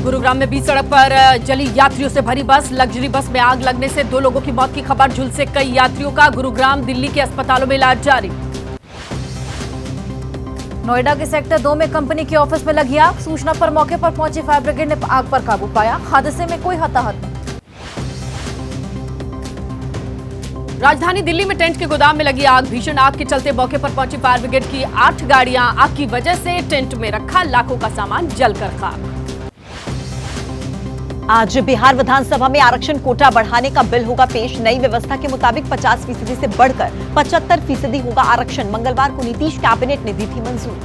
गुरुग्राम में बीच सड़क पर जली यात्रियों से भरी बस। लग्जरी बस में आग लगने से 2 लोगों की मौत की खबर। झुलसे कई यात्रियों का। गुरुग्राम दिल्ली के अस्पतालों में इलाज जारी। नोएडा के सेक्टर 2 में कंपनी के ऑफिस में लगी आग। सूचना पर मौके पर पहुंची फायर ब्रिगेड ने आग पर काबू पाया। हादसे में कोई हताहत नहीं। राजधानी दिल्ली में टेंट के गोदाम में लगी आग। भीषण आग के चलते मौके पर पहुंची फायर ब्रिगेड की 8 गाड़ियां। आग की वजह से टेंट में रखा लाखों का सामान जलकर खाक। आज बिहार विधानसभा में आरक्षण कोटा बढ़ाने का बिल होगा पेश। नई व्यवस्था के मुताबिक 50% से बढ़कर 75% होगा आरक्षण। मंगलवार को नीतीश कैबिनेट ने दी थी मंजूरी।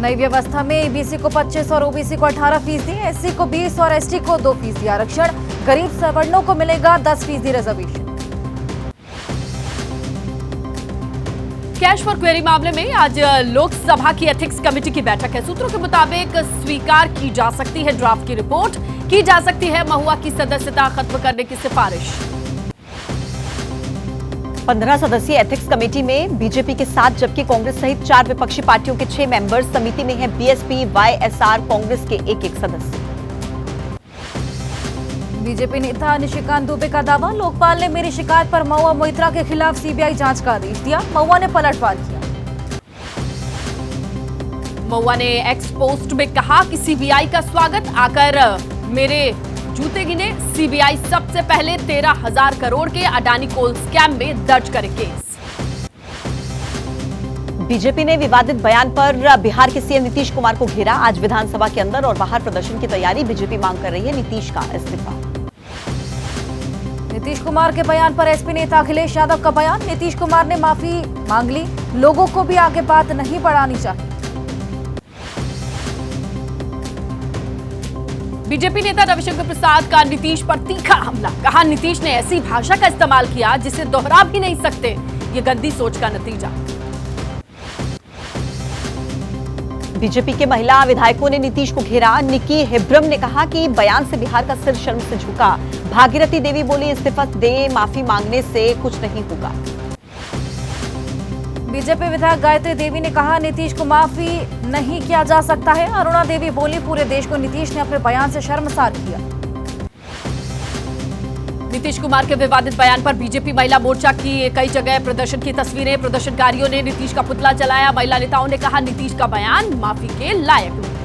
नई व्यवस्था में एबीसी को 25 और ओबीसी को 18%, एससी को 20 और एसटी को 2% आरक्षण। गरीब सवर्णों को मिलेगा 10% रिजर्वेशन। कैश फॉर क्वेरी मामले में आज लोकसभा की एथिक्स कमेटी की बैठक है। सूत्रों के मुताबिक स्वीकार की जा सकती है ड्राफ्ट की रिपोर्ट, की जा सकती है महुआ की सदस्यता खत्म करने की सिफारिश। 15 सदस्यीय एथिक्स कमेटी में बीजेपी के 7 जबकि कांग्रेस सहित 4 विपक्षी पार्टियों के 6 मेंबर्स। समिति में है बीएसपी, वाईएसआर, कांग्रेस के 1-1 सदस्य। बीजेपी नेता निशिकांत दुबे का दावा, लोकपाल ने मेरी शिकायत पर महुआ मोइत्रा के खिलाफ सीबीआई जांच का आदेश दिया। महुआ ने पलटवार किया। महुआ ने एक्स पोस्ट में कहा कि सीबीआई का स्वागत, आकर मेरे जूते गिने। सीबीआई सबसे पहले 13,000 करोड़ के अडानी कोल स्कैम में दर्ज करे केस। बीजेपी ने विवादित बयान पर बिहार के सीएम नीतीश कुमार को घेरा। आज विधानसभा के अंदर और बाहर प्रदर्शन की तैयारी। बीजेपी मांग कर रही है नीतीश का इस्तीफा। नीतीश कुमार के बयान पर एसपी नेता अखिलेश यादव का बयान, नीतीश कुमार ने माफी मांग ली, लोगों को भी आगे बात नहीं बढ़ानी चाहिए। बीजेपी नेता रविशंकर प्रसाद का नीतीश पर तीखा हमला। कहा, नीतीश ने ऐसी भाषा का इस्तेमाल किया जिसे दोहरा भी नहीं सकते। ये गंदी सोच का नतीजा। बीजेपी के महिला विधायकों ने नीतीश को घेरा। निकी हेब्रम ने कहा कि बयान से बिहार का सिर शर्म से झुका। भागीरथी देवी बोली, इस्तीफा दे, माफी मांगने से कुछ नहीं होगा। बीजेपी विधायक गायत्री देवी ने कहा, नीतीश को माफी नहीं किया जा सकता है। अरुणा देवी बोली, पूरे देश को नीतीश ने अपने बयान से शर्मसार किया। नीतीश कुमार के विवादित बयान पर बीजेपी महिला मोर्चा की कई जगह प्रदर्शन की तस्वीरें। प्रदर्शनकारियों ने नीतीश का पुतला जलाया। महिला नेताओं ने कहा, नीतीश का बयान माफी के लायक नहीं।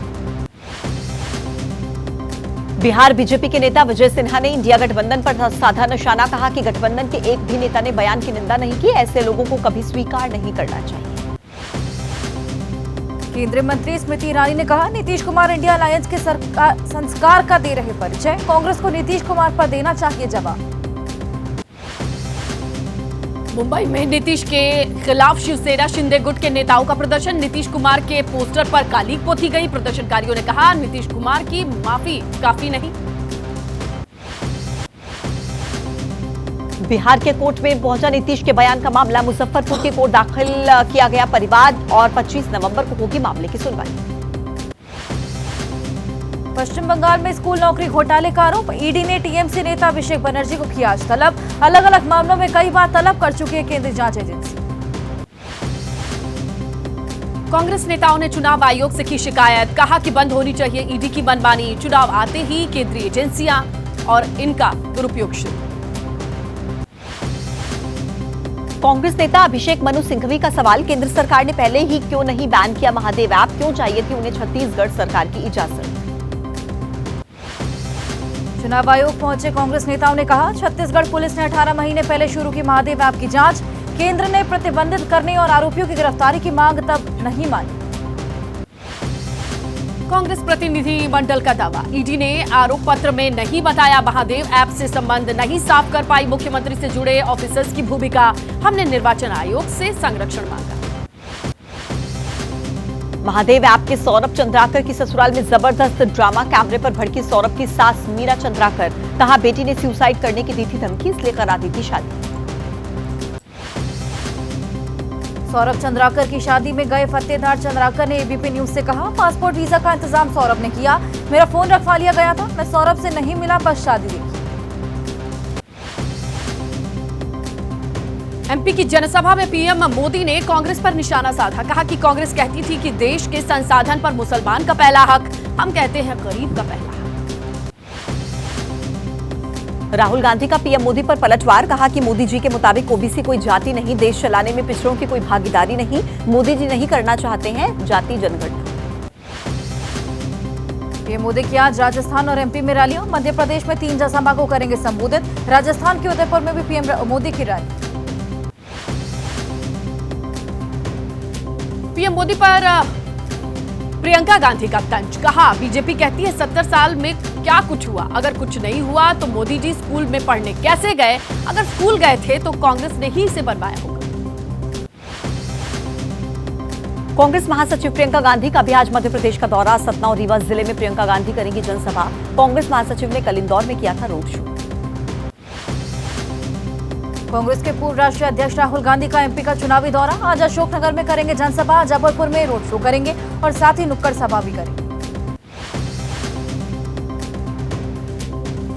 बिहार बीजेपी के नेता विजय सिन्हा ने इंडिया गठबंधन पर साधा निशाना। कहा कि गठबंधन के एक भी नेता ने बयान की निंदा नहीं की। ऐसे लोगों को कभी स्वीकार नहीं करना चाहिए। केंद्रीय मंत्री स्मृति ईरानी ने कहा, नीतीश कुमार इंडिया अलायंस के संस्कार का दे रहे परिचय। कांग्रेस को नीतीश कुमार पर देना चाहिए जवाब। मुंबई में नीतीश के खिलाफ शिवसेना शिंदे गुट के नेताओं का प्रदर्शन। नीतीश कुमार के पोस्टर पर काली पोती गई। प्रदर्शनकारियों ने कहा, नीतीश कुमार की माफी काफी नहीं। बिहार के कोर्ट में पहुंचा नीतीश के बयान का मामला। मुजफ्फरपुर के कोर्ट दाखिल किया गया परिवाद और 25 नवंबर को होगी मामले की सुनवाई। पश्चिम बंगाल में स्कूल नौकरी घोटाले का आरोप। ईडी ने टीएमसी नेता अभिषेक बनर्जी को किया आज तलब। अलग अलग मामलों में कई बार तलब कर चुकी है केंद्रीय जांच एजेंसी। कांग्रेस नेताओं ने चुनाव आयोग से की शिकायत। कहा कि बंद होनी चाहिए ईडी की मनमानी। चुनाव आते ही केंद्रीय एजेंसियां और इनका दुरुपयोग शुरू। कांग्रेस नेता अभिषेक मनु सिंघवी का सवाल, केंद्र सरकार ने पहले ही क्यों नहीं बैन किया महादेव ऐप? क्यों चाहिए थी उन्हें छत्तीसगढ़ सरकार की इजाजत? चुनाव आयोग पहुंचे कांग्रेस नेताओं ने कहा, छत्तीसगढ़ पुलिस ने 18 महीने पहले शुरू की महादेव ऐप की जांच। केंद्र ने प्रतिबंधित करने और आरोपियों की गिरफ्तारी की मांग तब नहीं मानी। कांग्रेस प्रतिनिधि मंडल का दावा, ईडी ने आरोप पत्र में नहीं बताया महादेव ऐप से संबंध नहीं साफ कर पाई। मुख्यमंत्री से जुड़े ऑफिसर्स की भूमिका। हमने निर्वाचन आयोग से संरक्षण मांगा। महादेव ऐप के सौरभ चंद्राकर की ससुराल में जबरदस्त ड्रामा। कैमरे पर भड़की सौरभ की सास मीरा चंद्राकर। कहा, बेटी ने सुसाइड करने की दी थी धमकी, इसलिए करा दी थी शादी। सौरभ चंद्राकर की शादी में गए फतेहदार चंद्राकर ने एबीपी न्यूज से कहा, पासपोर्ट वीजा का इंतजाम सौरभ ने किया। मेरा फोन रखवा लिया गया था। मैं सौरभ से नहीं मिला, बस शादी देखी। एमपी की जनसभा में पीएम मोदी ने कांग्रेस पर निशाना साधा। कहा कि कांग्रेस कहती थी कि देश के संसाधन पर मुसलमान का पहला हक, हम कहते हैं गरीब का पहला हक। राहुल गांधी का पीएम मोदी पर पलटवार। कहा कि मोदी जी के मुताबिक ओबीसी कोई जाति नहीं, देश चलाने में पिछड़ों की कोई भागीदारी नहीं, मोदी जी नहीं करना चाहते हैं जाति जनगणना। पीएम मोदी की आज राजस्थान और एमपी में रैलियां। मध्य प्रदेश में 3 जनसभा को करेंगे संबोधित। राजस्थान के उदयपुर में भी पीएम मोदी की रैली। पीएम मोदी पर प्रियंका गांधी का तंज। कहा बीजेपी कहती है 70 साल में क्या कुछ हुआ, अगर कुछ नहीं हुआ तो मोदी जी स्कूल में पढ़ने कैसे गए, अगर स्कूल गए थे तो कांग्रेस ने ही इसे बनवाया होगा। कांग्रेस महासचिव प्रियंका गांधी का भी आज मध्य प्रदेश का दौरा। सतना और रीवा जिले में प्रियंका गांधी करेंगी जनसभा। कांग्रेस महासचिव ने कल इंदौर में किया था रोड शो। कांग्रेस के पूर्व राष्ट्रीय अध्यक्ष राहुल गांधी का एमपी का चुनावी दौरा। आज अशोकनगर में करेंगे जनसभा, जबलपुर में रोड शो करेंगे और साथ ही नुक्कड़ सभा भी करेंगे।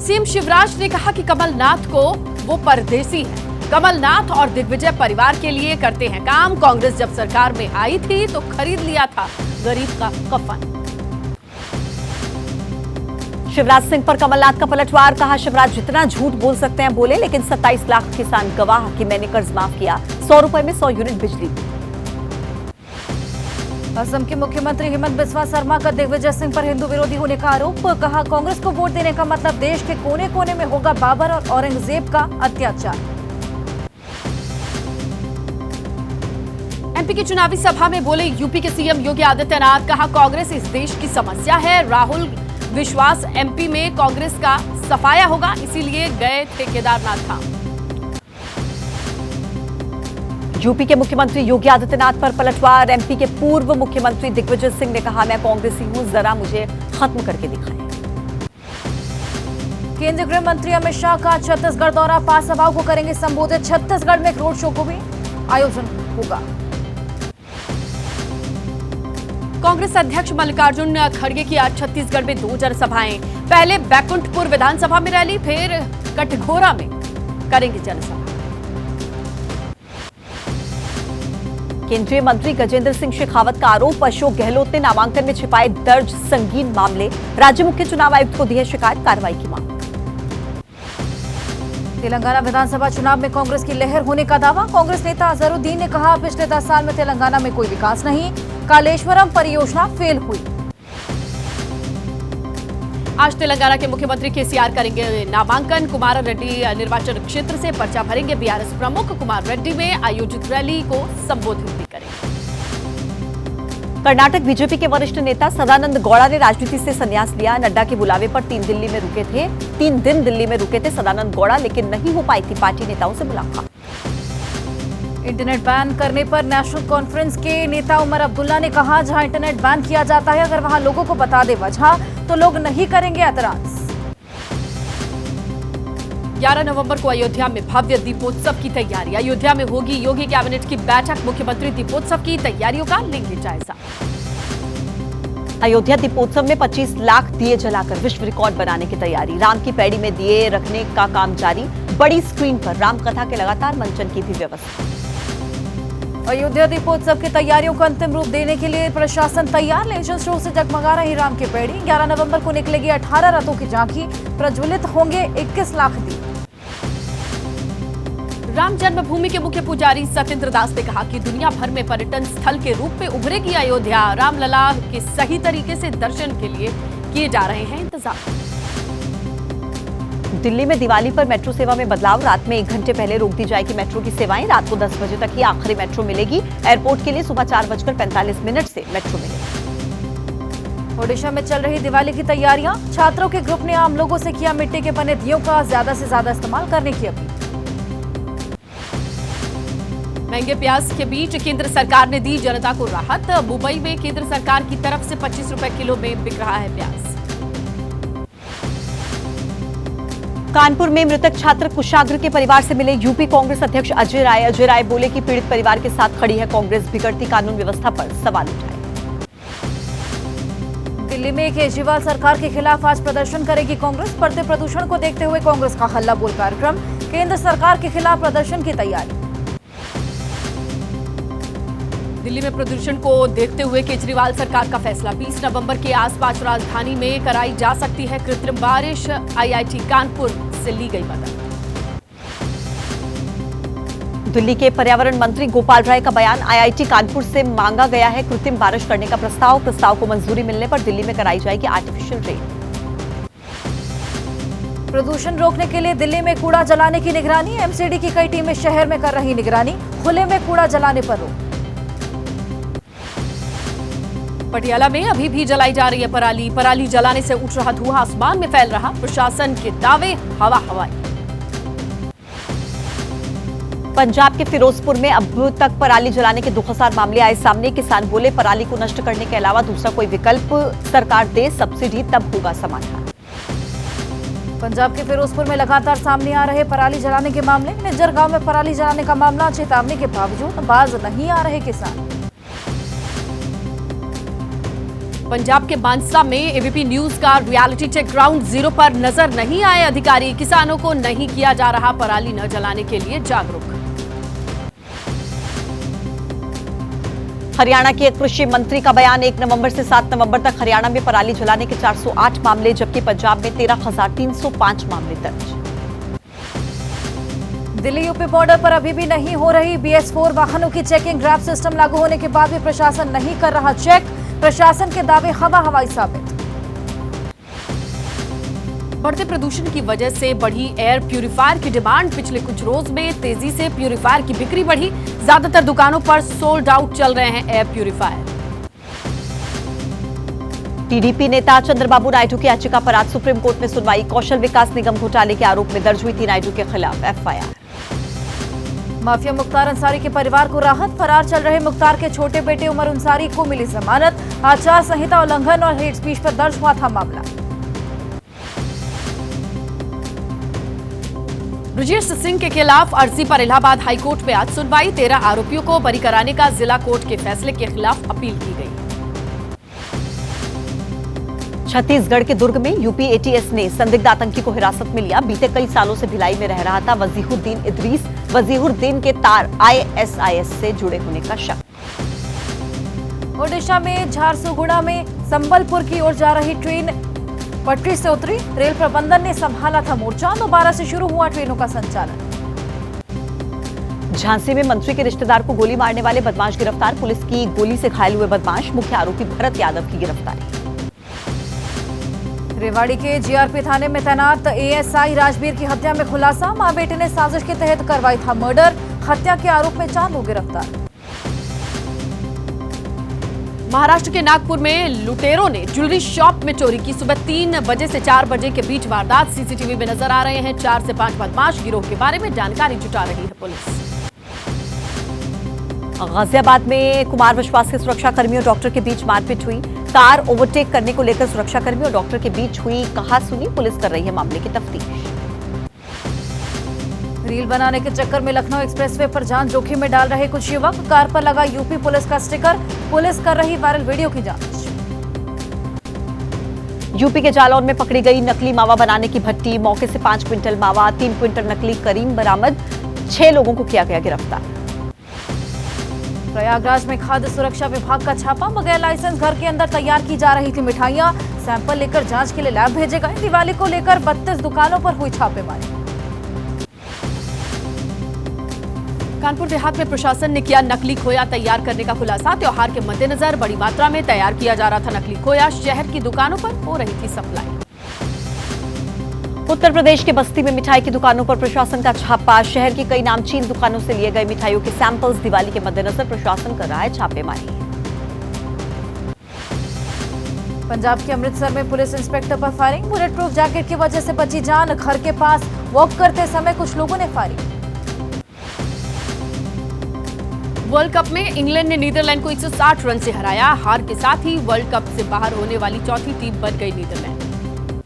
सीएम शिवराज ने कहा कि कमलनाथ को वो परदेसी है। कमलनाथ और दिग्विजय परिवार के लिए करते हैं काम। कांग्रेस जब सरकार में आई थी तो खरीद लिया था गरीब का कफन। शिवराज सिंह पर कमलनाथ का पलटवार। कहा शिवराज जितना झूठ बोल सकते हैं बोले, लेकिन 27 लाख किसान गवाह कि मैंने कर्ज माफ किया, 100 रुपए में 100 यूनिट बिजली। असम के मुख्यमंत्री हेमंत बिस्वा शर्मा का दिग्विजय सिंह पर हिंदू विरोधी होने का आरोप। कहा कांग्रेस को वोट देने का मतलब देश के कोने कोने में होगा बाबर और औरंगजेब का अत्याचार। एमपी की चुनावी सभा में बोले यूपी के सीएम योगी आदित्यनाथ। कहा कांग्रेस इस देश की समस्या है। राहुल विश्वास एमपी में कांग्रेस का सफाया होगा, इसीलिए गए थे केदारनाथ धाम। यूपी के मुख्यमंत्री योगी आदित्यनाथ पर पलटवार। एमपी के पूर्व मुख्यमंत्री दिग्विजय सिंह ने कहा मैं कांग्रेसी हूं, जरा मुझे खत्म करके दिखाएं। केंद्रीय गृह मंत्री अमित शाह का छत्तीसगढ़ दौरा। 5 सभाओं को करेंगे संबोधित। छत्तीसगढ़ में एक रोड शो को भी आयोजन होगा। कांग्रेस अध्यक्ष मल्लिकार्जुन खड़गे की आज छत्तीसगढ़ में 2 जनसभाएं। पहले बैकुंठपुर विधानसभा में रैली, फिर कटघोरा में करेंगे जनसभा। केंद्रीय मंत्री गजेंद्र सिंह शेखावत का आरोप। अशोक गहलोत ने नामांकन में छिपाए दर्ज संगीन मामले। राज्य मुख्य चुनाव आयुक्त को दी है शिकायत, कार्रवाई की मांग। तेलंगाना विधानसभा चुनाव में कांग्रेस की लहर होने का दावा। कांग्रेस नेता अजहरुद्दीन ने कहा पिछले 10 साल में तेलंगाना में कोई विकास नहीं, कालेश्वरम परियोजना फेल हुई। आज तेलंगाना के मुख्यमंत्री केसीआर करेंगे नामांकन। कुमार रेड्डी निर्वाचन क्षेत्र से पर्चा भरेंगे। बीआरएस प्रमुख कुमार रेड्डी में आयोजित रैली को संबोधित भी करेंगे। कर्नाटक बीजेपी के वरिष्ठ नेता सदानंद गौड़ा ने राजनीति से संन्यास लिया। नड्डा के बुलावे पर 3 दिन दिल्ली में रुके थे सदानंद गौड़ा, लेकिन नहीं हो पाई थी पार्टी नेताओं से मुलाकात। इंटरनेट बैन करने पर नेशनल कॉन्फ्रेंस के नेता उमर अब्दुल्ला ने कहा जहां इंटरनेट बैन किया जाता है, अगर वहां लोगों को बता दे वजह तो लोग नहीं करेंगे एतराज। 11 नवंबर को अयोध्या में भव्य दीपोत्सव की तैयारी। अयोध्या में होगी योगी कैबिनेट की बैठक। मुख्यमंत्री दीपोत्सव की तैयारियों का लेंगे जायजा। अयोध्या दीपोत्सव में 25 लाख दिए जलाकर विश्व रिकॉर्ड बनाने की तैयारी। राम की पैड़ी में दिए रखने का काम जारी। बड़ी स्क्रीन पर राम कथा के लगातार मंचन की भी व्यवस्था। अयोध्या दीपोत्सव की तैयारियों को अंतिम रूप देने के लिए प्रशासन तैयार। लेजर शो से जगमगा रही राम की पैड़ी। 11 नवंबर को निकलेगी 18 रथों की झांकी। प्रज्वलित होंगे 21 लाख दीप। राम जन्मभूमि के मुख्य पुजारी सत्येंद्र दास ने कहा कि दुनिया भर में पर्यटन स्थल के रूप में उभरेगी अयोध्या। रामलला के सही तरीके से दर्शन के लिए किए जा रहे हैं इंतजाम। दिल्ली में दिवाली पर मेट्रो सेवा में बदलाव। रात में 1 घंटे पहले रोक दी जाएगी मेट्रो की सेवाएं। रात को 10 बजे तक ही आखिरी मेट्रो मिलेगी। एयरपोर्ट के लिए सुबह 4:45 से मेट्रो मिलेगी। ओडिशा में चल रही दिवाली की तैयारियां। छात्रों के ग्रुप ने आम लोगों से किया मिट्टी के बने दियों का ज्यादा से ज्यादा इस्तेमाल करने की अपील। महंगे प्याज के बीच केंद्र सरकार ने दी जनता को राहत। मुंबई में केंद्र सरकार की तरफ से 25 रुपए किलो में बिक रहा है प्याज। कानपुर में मृतक छात्र कुशाग्र के परिवार से मिले यूपी कांग्रेस अध्यक्ष अजय राय। अजय राय बोले कि पीड़ित परिवार के साथ खड़ी है कांग्रेस। बिगड़ती कानून व्यवस्था पर सवाल उठाए। दिल्ली में केजरीवाल सरकार के खिलाफ आज प्रदर्शन करेगी कांग्रेस। बढ़ते प्रदूषण को देखते हुए कांग्रेस का हल्ला बोल कार्यक्रम। केंद्र सरकार के खिलाफ प्रदर्शन की तैयारी। दिल्ली में प्रदूषण को देखते हुए केजरीवाल सरकार का फैसला 20 नवंबर के आसपास राजधानी में कराई जा सकती है कृत्रिम बारिश। आईआईटी कानपुर से ली गई मदद। दिल्ली के पर्यावरण मंत्री गोपाल राय का बयान, आईआईटी कानपुर से मांगा गया है कृत्रिम बारिश करने का प्रस्ताव को मंजूरी मिलने पर दिल्ली में कराई जाएगी आर्टिफिशियल रेन। प्रदूषण रोकने के लिए दिल्ली में कूड़ा जलाने की निगरानी। एमसीडी की कई टीमें शहर में कर रही निगरानी। खुले में कूड़ा जलाने पर रोक। पटियाला में अभी भी जलाई जा रही है पराली जलाने से उठ रहा धुआं आसमान में फैल रहा। प्रशासन के दावे हवा हवाई। पंजाब के फिरोजपुर में अब तक पराली जलाने के 2000 मामले आए सामने। किसान बोले पराली को नष्ट करने के अलावा दूसरा कोई विकल्प सरकार दे सब्सिडी तब होगा समाधान। पंजाब के फिरोजपुर में लगातार सामने आ रहे पराली जलाने के मामले। निज्जर गांव में पराली जलाने का मामला, चेतावनी के बावजूद बाज नहीं आ रहे किसान। पंजाब के मानसा में एबीपी न्यूज का रियलिटी चेक ग्राउंड जीरो पर नजर नहीं आए अधिकारी। किसानों को नहीं किया जा रहा पराली न जलाने के लिए जागरूक। हरियाणा के कृषि मंत्री का बयान, 1 नवंबर से 7 नवंबर तक हरियाणा में पराली जलाने के 408 मामले, जबकि पंजाब में 13,305 मामले दर्ज। दिल्ली यूपी बॉर्डर पर अभी भी नहीं हो रही BS4 वाहनों की चेकिंग। ड्रैप सिस्टम लागू होने के बाद भी प्रशासन नहीं कर रहा चेक। प्रशासन के दावे हवा हवाई साबित। बढ़ते प्रदूषण की वजह से बढ़ी एयर प्यूरिफायर की डिमांड। पिछले कुछ रोज में तेजी से प्यूरिफायर की बिक्री बढ़ी। ज्यादातर दुकानों पर सोल्ड आउट चल रहे हैं एयर प्यूरिफायर। टीडीपी नेता चंद्रबाबू नायडू की याचिका पर आज सुप्रीम कोर्ट में सुनवाई। कौशल विकास निगम घोटाले के आरोप में दर्ज हुई थी नायडू के खिलाफ FIR। माफिया मुख्तार अंसारी के परिवार को राहत। फरार चल रहे मुख्तार के छोटे बेटे उमर अंसारी को मिली जमानत। आचार संहिता उल्लंघन और हेट स्पीच पर दर्ज हुआ था मामला। ब्रजेश सिंह के खिलाफ अर्जी पर इलाहाबाद हाईकोर्ट में आज सुनवाई। 13 आरोपियों को बरी कराने का जिला कोर्ट के फैसले के खिलाफ अपील की गई। छत्तीसगढ़ के दुर्ग में यूपी ATS ने संदिग्ध आतंकी को हिरासत में लिया। बीते कई सालों से भिलाई में रह रहा था वजीहुद्दीन इदरीस। वजीहुद्दीन के तार ISIS से जुड़े होने का शक। ओडिशा में झारसुगुड़ा में संबलपुर की ओर जा रही ट्रेन पटरी से उतरी। रेल प्रबंधन ने संभाला था मोर्चा। दोबारा से शुरू हुआ ट्रेनों का संचालन। झांसी में मंत्री के रिश्तेदार को गोली मारने वाले बदमाश गिरफ्तार। पुलिस की गोली से घायल हुए बदमाश। मुख्य आरोपी भरत यादव की गिरफ्तारी। रेवाड़ी के GRP थाने में तैनात ASI राजवीर की हत्या में खुलासा। मां बेटे ने साजिश के तहत करवाई था मर्डर। हत्या के आरोप में 4 लोग गिरफ्तार। महाराष्ट्र के नागपुर में लुटेरों ने ज्वेलरी शॉप में चोरी की। सुबह 3 बजे से 4 बजे के बीच वारदात CCTV में नजर आ रहे हैं। 4 से 5 बदमाश गिरोह के बारे में जानकारी जुटा रही है पुलिस। गाजियाबाद में कुमार विश्वास के सुरक्षाकर्मी और डॉक्टर के बीच मारपीट हुई। कार ओवरटेक करने को लेकर सुरक्षाकर्मी और डॉक्टर के बीच हुई कहासुनी। पुलिस कर रही है मामले की तफ्तीश। रील बनाने के चक्कर में लखनऊ एक्सप्रेसवे पर जान जोखिम में डाल रहे कुछ युवक। कार पर लगा यूपी पुलिस का स्टिकर। पुलिस कर रही वायरल वीडियो की जांच। यूपी के जालौन में पकड़ी गई नकली मावा बनाने की भट्टी। मौके से 5 क्विंटल मावा, 3 क्विंटल नकली करीम बरामद। 6 लोगों को किया गया गिरफ्तार। प्रयागराज में खाद्य सुरक्षा विभाग का छापा। बगैर लाइसेंस घर के अंदर तैयार की जा रही थी मिठाइयां। सैंपल लेकर जांच के लिए लैब भेजे गए। दिवाली को लेकर 32 दुकानों पर हुई छापेमारी। कानपुर देहात में प्रशासन ने किया नकली खोया तैयार करने का खुलासा। त्योहार के मद्देनजर बड़ी मात्रा में तैयार किया जा रहा था नकली खोया। शहर की दुकानों पर हो रही थी सप्लाई। उत्तर प्रदेश के बस्ती में मिठाई की दुकानों पर प्रशासन का छापा। शहर की कई नामचीन दुकानों से लिए गए मिठाइयों के सैंपल्स। दिवाली के मद्देनजर प्रशासन कर रहा है छापेमारी। पंजाब के अमृतसर में पुलिस इंस्पेक्टर पर फायरिंग। बुलेट प्रूफ जैकेट की वजह से बची जान। घर के पास वॉक करते समय कुछ लोगों ने फायरिंग। वर्ल्ड कप में इंग्लैंड ने नीदरलैंड को 160 रन से हराया। हार के साथ ही वर्ल्ड कप से बाहर होने वाली चौथी टीम बन गई नीदरलैंड।